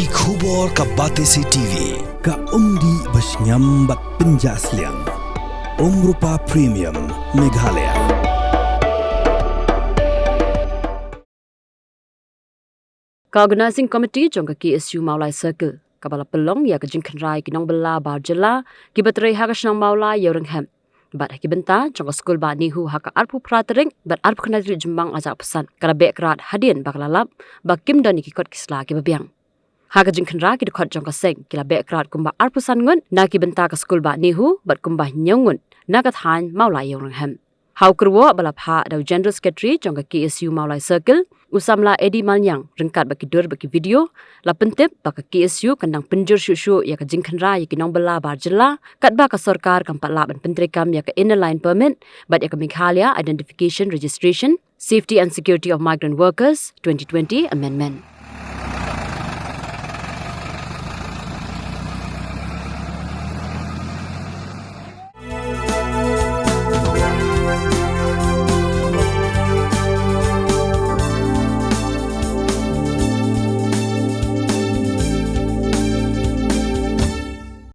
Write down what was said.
Ki khubor ka Batesi TV. Ka umdi basnyam bat penjaslian. Rupa Premium Meghalaya. Ka Organizing Committee jong ka KSU Mawlai Circle. Kabala pelong ya ka jingkan rai ki nong bela bar Jylla ki batrai ha ka snang Mawlai yoreng hem. Bat ki benta jong ka skul ba ni hu ha ka arpu pratering bat arpu kena tri jembang aja pesan. Kala bekrat hadien baklalap ba kim doni ki kot kisla ki babiang. Ha ka jingkan rai ki Dkhot jong ka seng kila bekrat kumba arpu san ngun na ki benta ka skul ba ni hu bat kumba nyongun na ka than Mawlai yoreng hem. Hau kerwo balap ha da General Secretary jong ka KSU Mawlai Circle usamla Edi Manyang rengkat baki dur baki video la pentip baka KSU kandang penjur syusyu ya ka jingkan ra ya ki nong bela bar Jylla kat ba ka sarkar kan patla ban pentrikam ya ka inner line permit bat ya ka Meghalaya Identification Registration Safety and Security of Migrant Workers 2020 Amendment.